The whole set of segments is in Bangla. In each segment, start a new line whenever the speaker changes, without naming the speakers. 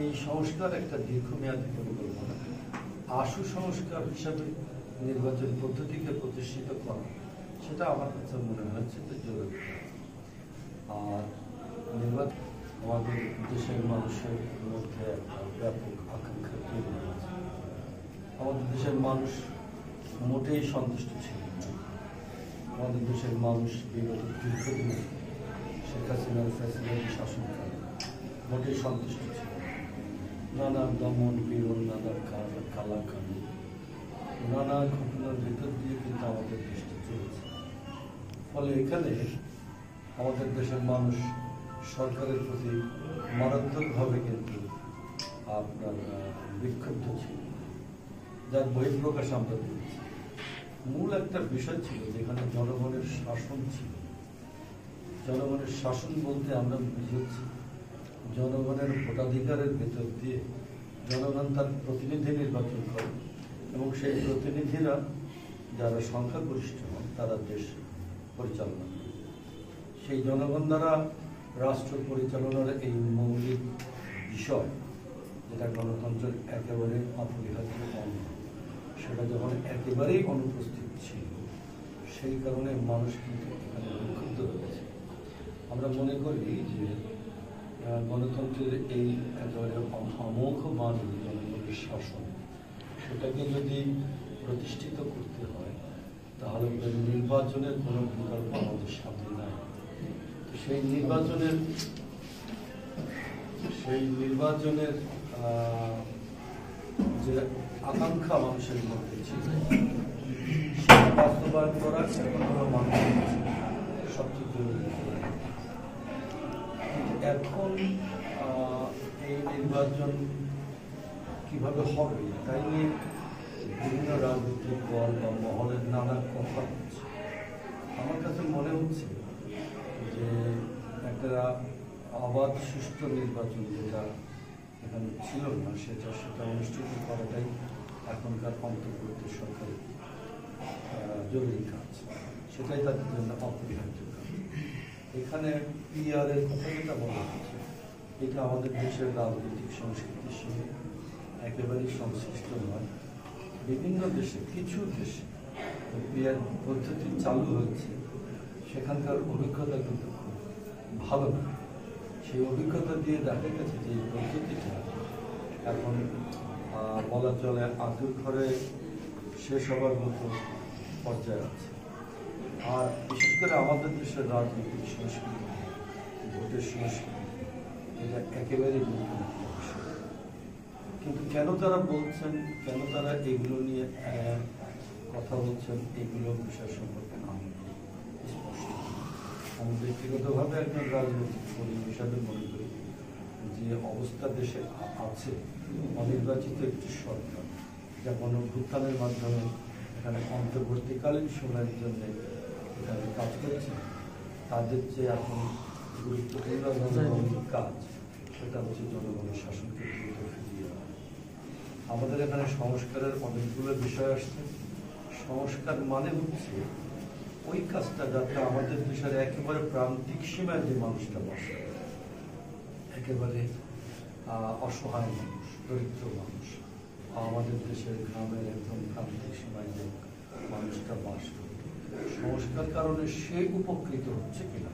এই সংস্কার একটা দীর্ঘমেয়াদী পরিকল্পনা। আশু সংস্কার হিসাবে নির্বাচন পদ্ধতিকে প্রতিষ্ঠিত করা, সেটা আমার কাছে মনে হচ্ছে যে জরুরি। আর নির্বাচন আমাদের দেশের মানুষের মধ্যে একটা ব্যাপক আকাঙ্ক্ষা তৈরি হয়েছে। আমাদের দেশের মানুষ মোটেই সন্তুষ্ট ছিল না। আমাদের দেশের মানুষ বিগত দীর্ঘদিন শেখ হাসিনার ফ্যাসিলিটি শাসনকালে মোটেই সন্তুষ্ট ছিল। নানা দমন পীড়ন, নানা কালাকানি, নানা ঘটনার ভেতর দিয়ে কিন্তু আমাদের দেশটা চলেছে। ফলে এখানে আমাদের দেশের মানুষ সরকারের প্রতি মারাত্মকভাবে কিন্তু আপনার বিক্ষুব্ধ ছিল, যার বহিঃপ্রকাশ আমরা পেয়েছি। মূল একটা বিষয় ছিল যেখানে জনগণের শাসন ছিল। জনগণের শাসন বলতে আমরা বুঝেছি জনগণের ভোটাধিকারের ভেতর দিয়ে জনগণ তার প্রতিনিধি নির্বাচন করে এবং সেই প্রতিনিধিরা যারা সংখ্যাগরিষ্ঠ হন তারা দেশ পরিচালনা করে। সেই জনগণ দ্বারা রাষ্ট্র পরিচালনার এই মৌলিক বিষয়, যেটা গণতন্ত্রের একেবারে অপরিহার্য অঙ্গ, সেটা যখন একেবারেই অনুপস্থিত ছিল, সেই কারণে মানুষ কিন্তু এখানে বিক্ষুব্ধ হয়েছে। আমরা মনে করি যে গণতন্ত্রের এই একেবারে অমোঘ মান জনগণের শাসন, সেটাকে যদি প্রতিষ্ঠিত করতে হয় তাহলে নির্বাচনের কোনো বিকল্প আমাদের সামনে নাই। সেই নির্বাচনের যে আকাঙ্ক্ষা মানুষের মধ্যে ছিল, সেটা বাস্তবায়ন করা এখন মানুষের সবচেয়ে জরুরি। এখন এই নির্বাচন কিভাবে হবে তাই নিয়ে বিভিন্ন রাজনৈতিক দল বা মহলের নানা কথা হচ্ছে। আমার কাছে মনে হচ্ছে যে একটা অবাধ সুষ্ঠু নির্বাচন যেটা এখানে ছিল না, সেটা অনুষ্ঠিত করাটাই এখনকার অন্তর্বর্তী সরকারের জরুরি কাজ। সেটাই তাদের জন্য অপরিহার্য কাজ। এখানে পিআর এর কথা যেটা বলা হচ্ছে, এটা আমাদের দেশের রাজনৈতিক সংস্কৃতির সঙ্গে একেবারেই সংশ্লিষ্ট নয়। বিভিন্ন দেশে, কিছু দেশে পিআর পদ্ধতি চালু হয়েছে, সেখানকার অভিজ্ঞতা কিন্তু খুব ভালো না। সেই অভিজ্ঞতা দিয়ে দেখা গেছে যে এই পদ্ধতিটা এখন বলা চলে আতুর ঘরে শেষ হবার মতো পর্যায়ে আছে। আর বিশেষ করে আমাদের দেশের রাজনৈতিক সংস্কৃতি, ভোটের সংস্কৃতি, এটা একেবারেই নতুন একটা বিষয়। কিন্তু কেন তারা বলছেন, কেন তারা এগুলো নিয়ে কথা বলছেন, এগুলো বিষয় সম্পর্কে আমি স্পষ্ট। আমি ব্যক্তিগতভাবে একজন রাজনৈতিক কর্মী হিসাবে মনে করি যে অবস্থা দেশে আছে, অনির্বাচিত একটি সরকার যা গণঅভ্যুত্থানের মাধ্যমে এখানে অন্তর্বর্তীকালীন সময়ের জন্য এখানে কাজ করছে, তাদের যে এখন গুরুত্বপূর্ণ জনগণের কাজ, সেটা হচ্ছে জনগণের শাসনকে দ্রুত ফিরিয়ে আনা। আমাদের এখানে সংস্কারের অনেকগুলো বিষয় আসছে। সংস্কার মানে হচ্ছে ওই কাজটা যাতে আমাদের দেশের একেবারে প্রান্তিক সীমায় যে মানুষটা বসে, একেবারে অসহায় মানুষ, দরিদ্র মানুষ, আমাদের দেশের গ্রামের একদম প্রান্তিক সীমায় যে মানুষটা বাস করে, সংস্কার কারণে সে উপকৃত হচ্ছে কিনা,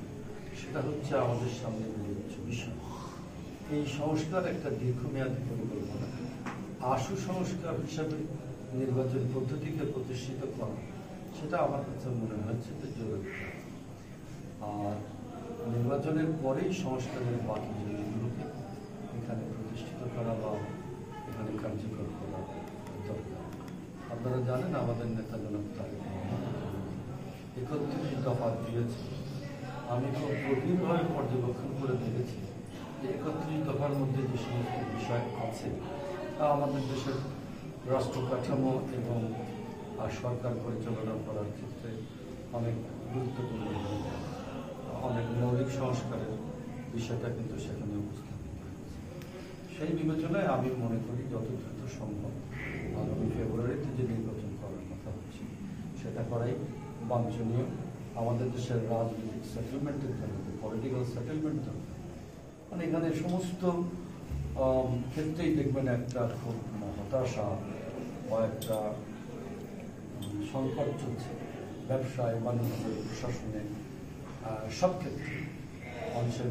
সেটা হচ্ছে আমাদের সামনে বিষয়। এই সংস্কার একটা দীর্ঘমেয়াদী পরিকল্পনা। আশু সংস্কার হিসাবে নির্বাচন পদ্ধতিকে প্রতিষ্ঠিত করা, সেটা আমার কাছে মনে হচ্ছে যে জরুরি। আর নির্বাচনের পরেই সংস্কারের বাকি জিনিসগুলোকে এখানে প্রতিষ্ঠিত করা বা এখানে কার্যকর করা দরকার। আপনারা জানেন আমাদের নেতা জনাব তারেক রহমান 31 দফা দিয়েছে। আমি খুব গভীরভাবে পর্যবেক্ষণ করে দেখেছি যে 31 দফার মধ্যে যে সমস্ত বিষয় আছে তা আমাদের দেশের রাষ্ট্র কাঠামো এবং সরকার পরিচালনা করার ক্ষেত্রে অনেক গুরুত্বপূর্ণ ভূমিকা, অনেক মৌলিক সংস্কারের বিষয়টা কিন্তু সেখানে উপস্থাপিত হয়েছে। সেই বিবেচনায় আমি মনে করি যত দ্রুত সম্ভব আগামী ফেব্রুয়ারিতে যে নির্বাচন করার কথা হচ্ছে সেটা করাই বাঞ্ছনীয়। আমাদের দেশের রাজনৈতিক সেটেলমেন্টের জন্য, পলিটিক্যাল সেটেলমেন্ট দরকার। মানে এখানে সমস্ত ক্ষেত্রেই দেখবেন একটা খুব হতাশা বা একটা সংকট চলছে ব্যবসায়, বাণিজ্য, প্রশাসনে, সব ক্ষেত্রে মানুষের